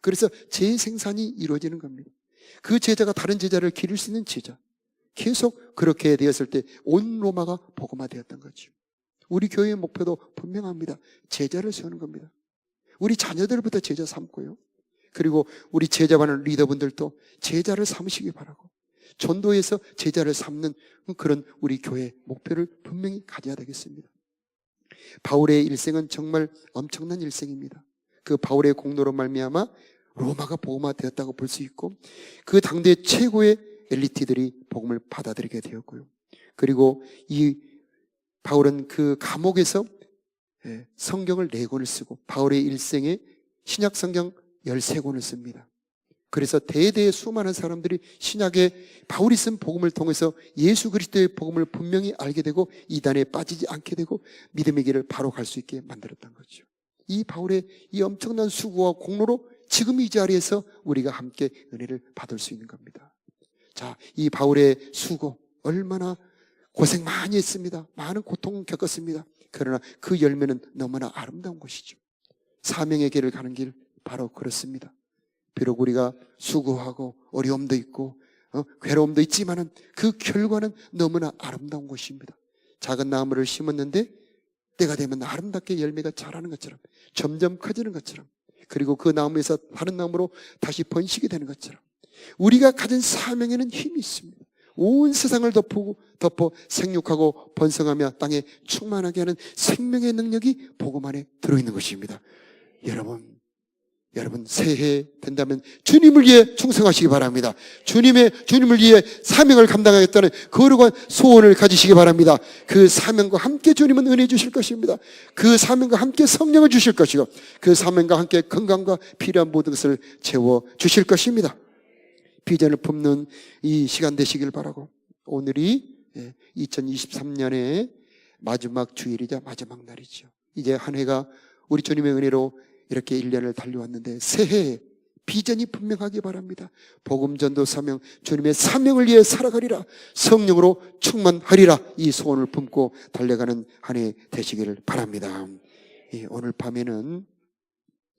그래서 재생산이 이루어지는 겁니다. 그 제자가 다른 제자를 기를 수 있는 제자. 계속 그렇게 되었을 때 온 로마가 복음화되었던 거죠. 우리 교회의 목표도 분명합니다. 제자를 세우는 겁니다. 우리 자녀들부터 제자 삼고요. 그리고 우리 제자반을 리더분들도 제자를 삼으시기 바라고, 전도에서 제자를 삼는 그런 우리 교회 목표를 분명히 가져야 되겠습니다. 바울의 일생은 정말 엄청난 일생입니다. 그 바울의 공로로 말미암아 로마가 복음화되었다고 볼 수 있고, 그 당대 최고의 엘리트들이 복음을 받아들이게 되었고요. 그리고 이 바울은 그 감옥에서 성경을 4권을 쓰고 바울의 일생에 신약 성경 13권을 씁니다. 그래서 대대의 수많은 사람들이 신약에 바울이 쓴 복음을 통해서 예수 그리스도의 복음을 분명히 알게 되고 이단에 빠지지 않게 되고 믿음의 길을 바로 갈 수 있게 만들었던 거죠. 이 바울의 이 엄청난 수고와 공로로 지금 이 자리에서 우리가 함께 은혜를 받을 수 있는 겁니다. 자, 이 바울의 수고 얼마나 고생 많이 했습니다. 많은 고통 겪었습니다. 그러나 그 열매는 너무나 아름다운 것이죠. 사명의 길을 가는 길 바로 그렇습니다. 비록 우리가 수고하고 어려움도 있고 괴로움도 있지만은 그 결과는 너무나 아름다운 것입니다. 작은 나무를 심었는데 때가 되면 아름답게 열매가 자라는 것처럼, 점점 커지는 것처럼, 그리고 그 나무에서 다른 나무로 다시 번식이 되는 것처럼 우리가 가진 사명에는 힘이 있습니다. 온 세상을 덮어 생육하고 번성하며 땅에 충만하게 하는 생명의 능력이 복음 안에 들어있는 것입니다. 여러분 새해 된다면 주님을 위해 충성하시기 바랍니다. 주님을 위해 사명을 감당하겠다는 거룩한 소원을 가지시기 바랍니다. 그 사명과 함께 주님은 은혜 주실 것입니다. 그 사명과 함께 성령을 주실 것이고 그 사명과 함께 건강과 필요한 모든 것을 채워 주실 것입니다. 비전을 품는 이 시간 되시길 바라고, 오늘이 2023년의 마지막 주일이자 마지막 날이죠. 이제 한 해가 우리 주님의 은혜로 이렇게 1년을 달려왔는데 새해에 비전이 분명하기 바랍니다. 복음 전도 사명, 주님의 사명을 위해 살아가리라, 성령으로 충만하리라, 이 소원을 품고 달려가는 한 해 되시기를 바랍니다. 오늘 밤에는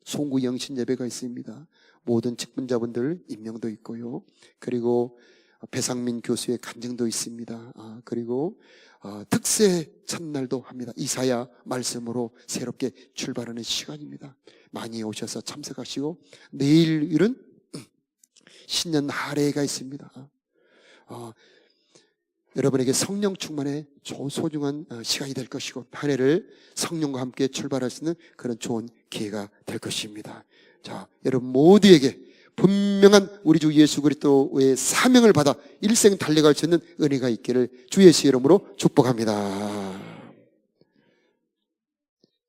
송구 영신 예배가 있습니다. 모든 직분자분들 임명도 있고요. 그리고 배상민 교수의 간증도 있습니다. 그리고 특세 첫날도 합니다. 이사야 말씀으로 새롭게 출발하는 시간입니다. 많이 오셔서 참석하시고, 내일은 신년 할애가 있습니다. 여러분에게 성령 충만의 소중한 시간이 될 것이고, 한 해를 성령과 함께 출발할 수 있는 그런 좋은 기회가 될 것입니다. 자, 여러분 모두에게 분명한 우리 주 예수 그리스도의 사명을 받아 일생 달려갈 수 있는 은혜가 있기를 주 예수 이름으로 축복합니다.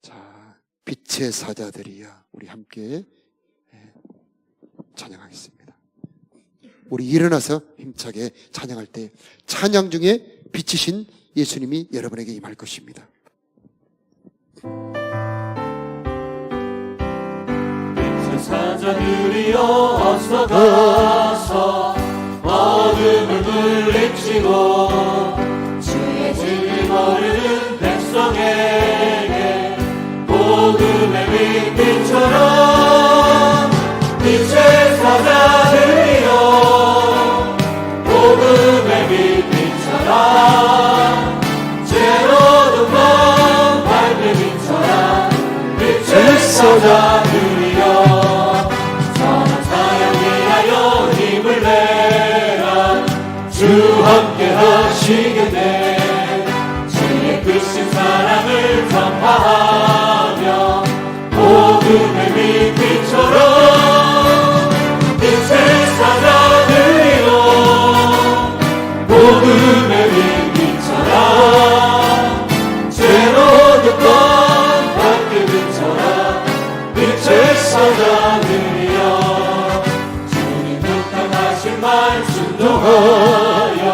자, 빛의 사자들이야, 우리 함께 찬양하겠습니다. 우리 일어나서 힘차게 찬양할 때 찬양 중에 빛이신 예수님이 여러분에게 임할 것입니다. 사자들이여 어서 가서 어둠을 물리치고 주의 모르는 백성에게 복음의 빛처럼 빛의 사자들이여 복음의 빛처럼 제로도 먼 밝은 빛처럼 빛의 사자들이여 선한 사역 위하여 힘을 내라 주 함께 하시겠네 주의 크신 사랑을 전파하며 복음의 빛처럼 빛의 사자들이여 복음의 빛처럼 제로도 뻔 밝은 빛처럼 빛의 사자들이여 주님 부탁하신 말 순종하여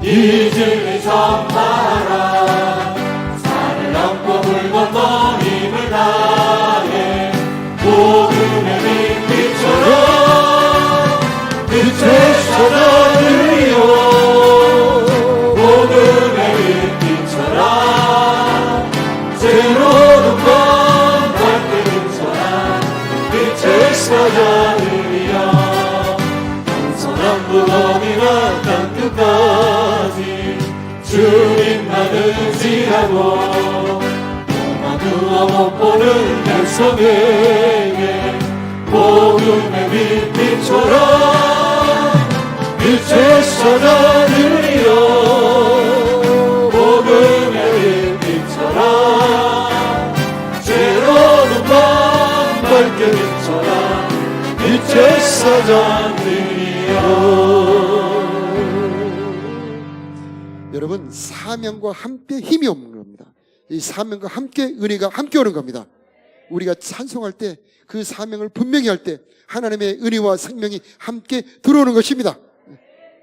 이 진리 전파하라 산을 넘고 물 건너 힘을 다해 복음의 빛처럼 빛의 사자들이여 복음의 빛처럼 제로도 먼 밝은 빛처럼 빛의 사자들이여 동서남 북어디나 땅끝까지 주님만 의지하고 오만 두어 못 보는 백성에게 복음의 빛처럼 빛의 사자들이여 복음의 빛처럼 제로도 먼 밝게 빛처럼 빛의 사자들이여 여러분, 사명과 함께 힘이 없는 겁니다. 이 사명과 함께 은혜가 함께 오는 겁니다. 우리가 찬송할 때 그 사명을 분명히 할 때 하나님의 은혜와 생명이 함께 들어오는 것입니다.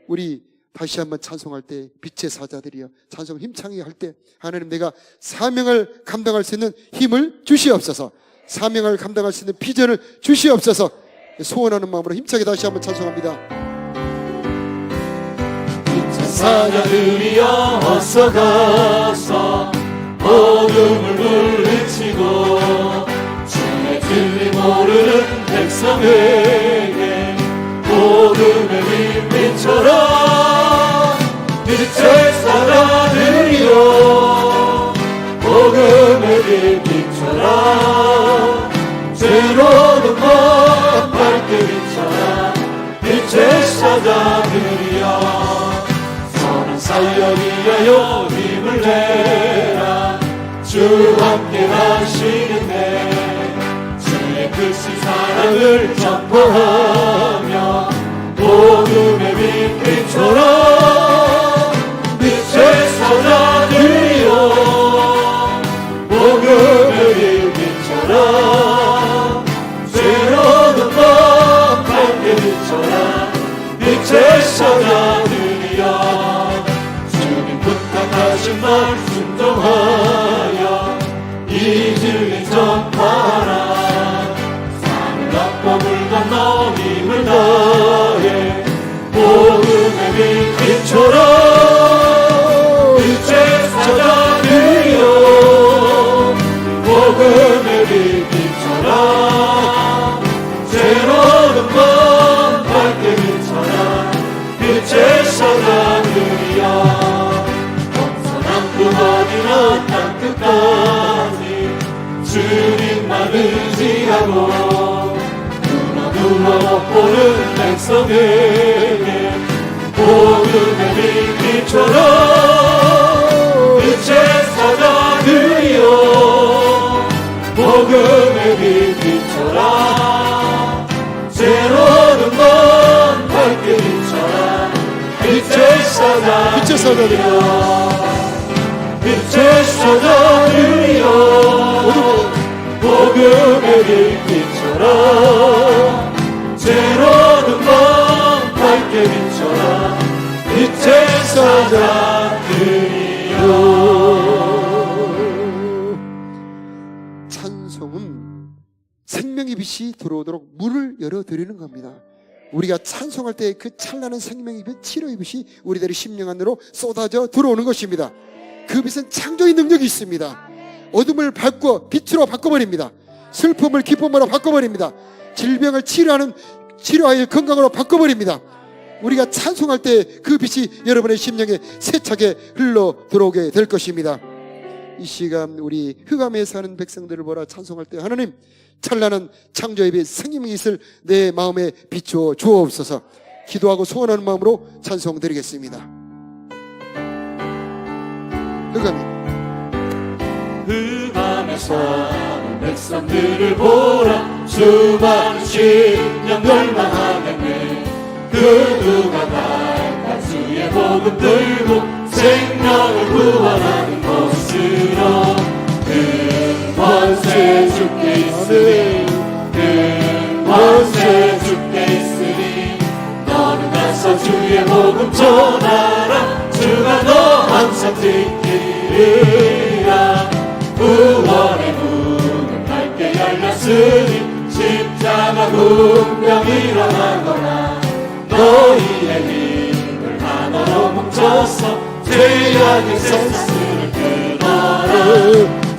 우리 다시 한번 찬송할 때 빛의 사자들이여 찬송 힘차게 할 때 하나님 내가 사명을 감당할 수 있는 힘을 주시옵소서 사명을 감당할 수 있는 비전을 주시옵소서 소원하는 마음으로 힘차게 다시 한번 찬송합니다. 사자들이여 어서 가서 복음을 물리치고 주의 진리 모르는 백성에게 복음의 빛처럼 빛의 사자들이여 복음의 빛처럼 제로도 먼 밝게 빛처럼 빛의 사자들이여 사역 위하여 힘을 내라 주 함께 하시겠네 주의 크신 사랑을 전파하며 복음의 빛처럼 빛의 사자들이여 복음의 빛처럼 제로도 먼 밝게 빛처럼 빛의 사자들이여 부탁하신 말 순종하여 이 진리 전파하라 산을 넘고 물 건너 힘을 다해 복음의 빛처럼 빛의 사자들이여 복음의 빛처럼 제로는 먼 밝게 빛처럼 빛의 사자들이여 어디나 땅끝까지 주님만 의지하고 누워 못 보는 백성에게 복음의 빛처럼 빛의 사자들이여 복음의 빛처럼 제로는 먼 밝게 빛처럼 빛의 사자들이여 빛의 사자들이여 복음의 빛처럼 제로는 먼 밝게 빛처럼 빛의 사자들이여 찬송은 생명의 빛이 들어오도록 문을 열어드리는 겁니다. 우리가 찬송할 때 그 찬란한 생명의 빛, 치료의 빛이 우리들의 심령 안으로 쏟아져 들어오는 것입니다. 그 빛은 창조의 능력이 있습니다. 어둠을 바꿔 빛으로 바꿔버립니다. 슬픔을 기쁨으로 바꿔버립니다. 질병을 치료하여 건강으로 바꿔버립니다. 우리가 찬송할 때 그 빛이 여러분의 심령에 세차게 흘러 들어오게 될 것입니다. 이 시간 우리 흑암에 사는 백성들을 보라 찬송할 때 하나님 찬란한 창조의 빛 생명의 빛을 내 마음에 비추어 주옵소서. 기도하고 소원하는 마음으로 찬송드리겠습니다. 흑암이 흑암에 사는 백성들을 보라 수많은 심령 멸망하겠네. 그 누가 날까 주의 복음 들고 생명을 구원하는 곳으로 그 권세 주께 있으니 그 권세 주께 있으니 너는 가서 주의 복음 전하라. 주가 너 항상 지키리라. 구원의 문은 밝게 열렸으니 십자가 운명 일어나거나 너희의 힘을 하나로 뭉쳐서 죄악의 센스를 끊어라.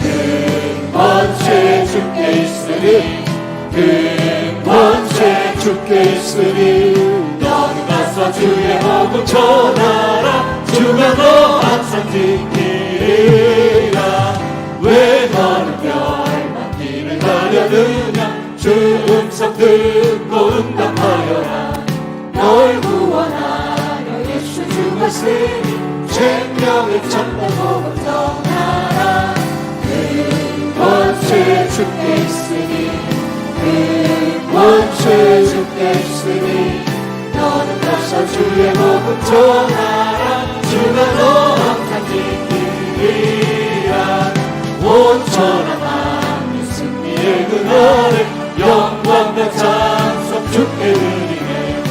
그 권세 주께 있으니 그 권세 주께 있으니 너는 가서 주의 복음 전하라. 주가 너 항상 지키리라. 왜 너는 멸망길을 가려느냐. 주 음성 듣고 응답하여라. 널 구원하여 예수 죽었으니 생명의 천국 복음 전하라. 그 권세 주께 있으니 그 권세 주께 있으니 너는 가서 주의 복음 전하라. 주가 너 항상 지키리라. 온전한 하나님 승리의 그날에 영광과 찬송 주께 드리네.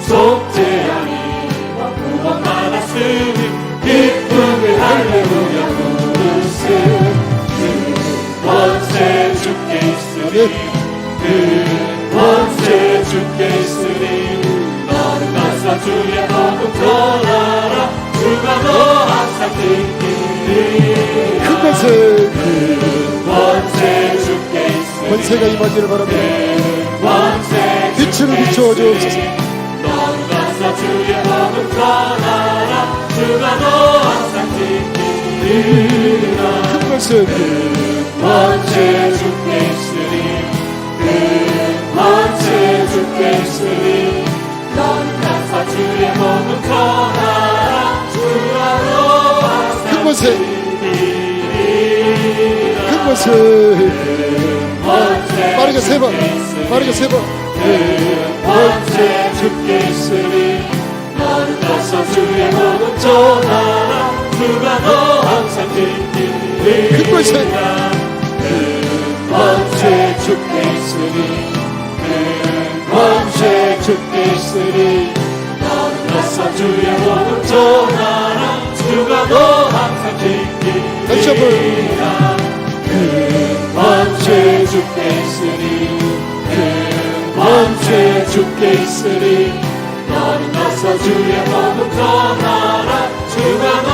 속죄함이와 구원 받았으니 기쁘게 할렐루야 부르세. 그 권세 주께 있으니 그 권세 주께 있으니 너는 가서 주의 복음 전하라. 주가 너 항상 지키리라. 큰 권세 그 권세 주께 있으니 권세가 임하기를 바랍니다. 그 권세 빛을 비추어 주옵소서. 너는 가서 주의 복음 전하라. 주가 너 항상 지키리라. 큰 권세 그 권세 주께 있으니 그 권세 주께 있으니 너는 가서 주의 복음 전하라. 주가 너 항상 큰 권세 지키리라. 큰 권세 빠르게 세 번 빠르게 세 번 그 권세 주께 있으니 너는 가서 주의 복음 전하라. 주가 너 항상 지키리라. 큰 권세 그 권세 주께 있으니 그 권세 주께 있으니 너는 가서 주의 복음 전하라. 주가 너 항상 다시 한번. 지키리라. 그 권세 주께 있으니 그 권세 주께 있으니 너는 가서 주의 복음 전하라. 주가 너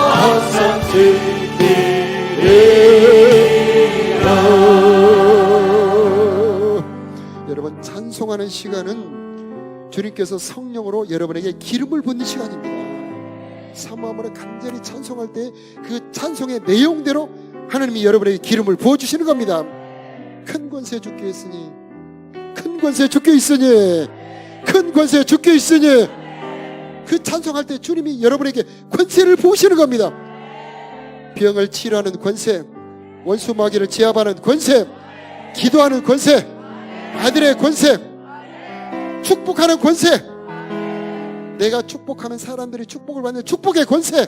항상 지키리라. 여러분 찬송하는 시간은 주님께서 성령으로 여러분에게 기름을 붓는 시간입니다. 사모함으로 간절히 찬송할 때 그 찬송의 내용대로 하나님이 여러분에게 기름을 부어주시는 겁니다. 큰 권세 주께 있으니 큰 권세 주께 있으니 큰 권세 주께 있으니 그 찬송할 때 주님이 여러분에게 권세를 부으시는 겁니다. 병을 치료하는 권세, 원수 마귀를 제압하는 권세, 기도하는 권세, 아들의 권세, 축복하는 권세, 내가 축복하면 사람들이 축복을 받는 축복의 권세,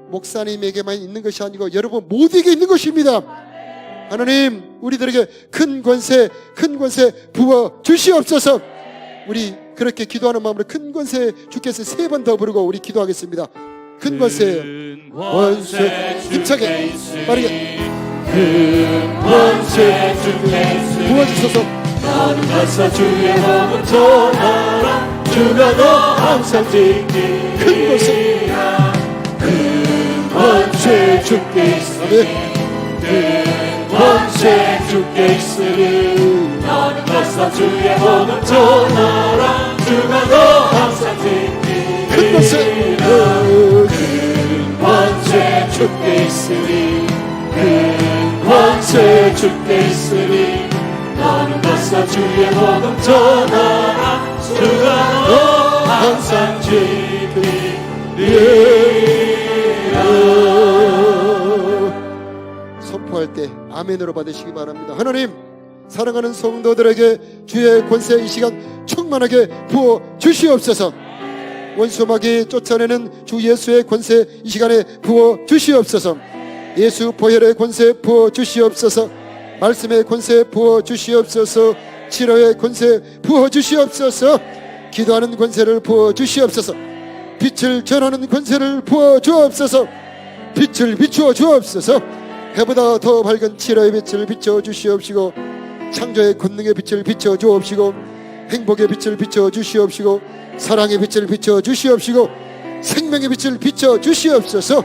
목사님에게만 있는 것이 아니고 여러분 모두에게 있는 것입니다. 하나님 우리들에게 큰 권세 부어 주시옵소서. 우리 그렇게 기도하는 마음으로 큰 권세 주께서 3번 더 부르고 우리 기도하겠습니다. 큰 권세 권세 힘차게 빠르게 큰 권세 주께 있으니 부어주소서. 너는 가서 주의 복음 전하라. 주가 너 항상 큰 권세 지키리라. 큰 원죄 주께 있으니 큰 원죄 주께 있으니 너는 벗어 주의 복음 전하라 주가 너 항상 지키리 큰 권세 큰 원죄 주께 있으니 큰 원죄 주께 있으니 너는 벗어 주의 복음 전하라 주가 너 항상 지키리라. 선포할 때 아멘으로 받으시기 바랍니다. 하나님, 사랑하는 성도들에게 주의 권세 이 시간 충만하게 부어 주시옵소서. 원수마귀 쫓아내는 주 예수의 권세 이 시간에 부어 주시옵소서. 예수 보혈의 권세 부어 주시옵소서. 말씀의 권세 부어 주시옵소서. 치료의 권세 부어 주시옵소서. 기도하는 권세를 부어 주시옵소서. 빛을 전하는 권세를 부어 주옵소서. 빛을 비추어 주옵소서. 해보다 더 밝은 치료의 빛을 비춰 주시옵시고 창조의 권능의 빛을 비춰 주옵시고 행복의 빛을 비춰 주시옵시고 사랑의 빛을 비춰 주시옵시고 생명의 빛을 비춰 주시옵소서.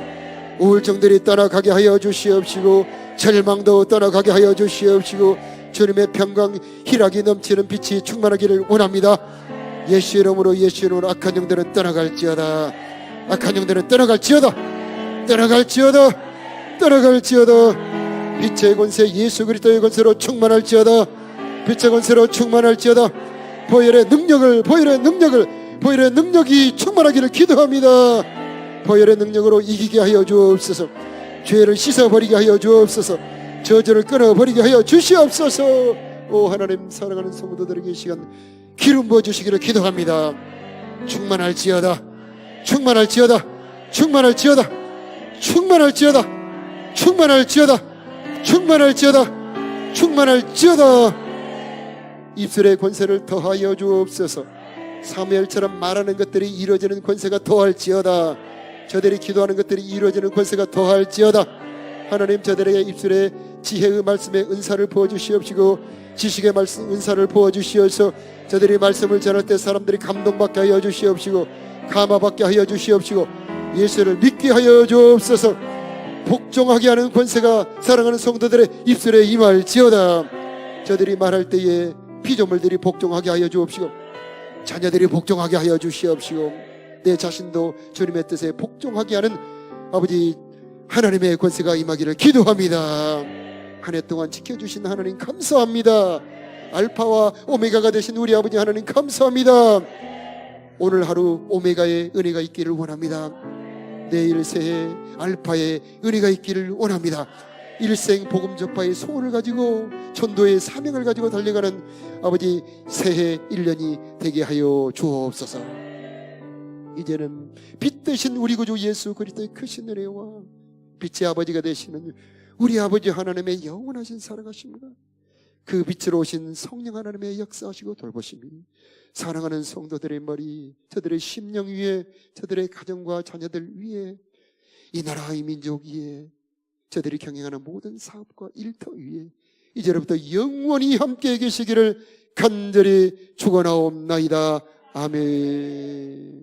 우울증들이 떠나가게 하여 주시옵시고 절망도 떠나가게 하여 주시옵시고 주님의 평강 희락이 넘치는 빛이 충만하기를 원합니다. 예수 이름으로 예수 이름으로 악한 영들은 떠나갈지어다. 악한 영들은 떠나갈지어다. 떠나갈지어다. 떠나갈지어다. 빛의 권세 예수 그리스도의 권세로 충만할지어다. 빛의 권세로 충만할지어다. 보혈의 능력이 충만하기를 기도합니다. 보혈의 능력으로 이기게 하여 주옵소서. 죄를 씻어버리게 하여 주옵소서. 저주를 끊어버리게 하여 주시옵소서. 오 하나님, 사랑하는 성도들에게 이 시간 기름 부어주시기를 기도합니다. 충만할지어다. 충만할지어다. 충만할지어다. 충만할지어다. 충만할지어다. 충만할지어다. 충만할지어다. 입술의 권세를 더하여 주옵소서. 사무엘처럼 말하는 것들이 이루어지는 권세가 더할지어다. 저들이 기도하는 것들이 이루어지는 권세가 더할지어다. 하나님, 저들에게 입술의 지혜의 말씀의 은사를 부어주시옵시고 지식의 말씀 은사를 부어주시옵소서. 저들이 말씀을 전할 때 사람들이 감동받게 하여 주시옵시고 감화받게 하여 주시옵시고 예수를 믿게 하여 주옵소서. 복종하게 하는 권세가 사랑하는 성도들의 입술에 임할지어다. 저들이 말할 때에 피조물들이 복종하게 하여 주옵시고 자녀들이 복종하게 하여 주시옵시고 내 자신도 주님의 뜻에 복종하게 하는 아버지 하나님의 권세가 임하기를 기도합니다. 한 해 동안 지켜주신 하나님 감사합니다. 알파와 오메가가 되신 우리 아버지 하나님 감사합니다. 오늘 하루 오메가의 은혜가 있기를 원합니다. 내일 새해 알파의 은혜가 있기를 원합니다. 일생 복음 전파의 소원을 가지고 전도의 사명을 가지고 달려가는 아버지 새해 1년이 되게 하여 주옵소서. 이제는 빛 되신 우리 구주 예수 그리스도의 크신 은혜와 빛의 아버지가 되시는 우리 아버지 하나님의 영원하신 사랑하십니다. 그 빛으로 오신 성령 하나님의 역사하시고 돌보심이 사랑하는 성도들의 머리, 저들의 심령 위에, 저들의 가정과 자녀들 위에, 이 나라 이 민족 위에, 저들이 경영하는 모든 사업과 일터 위에 이제로부터 영원히 함께 계시기를 간절히 축원하옵나이다. 아멘.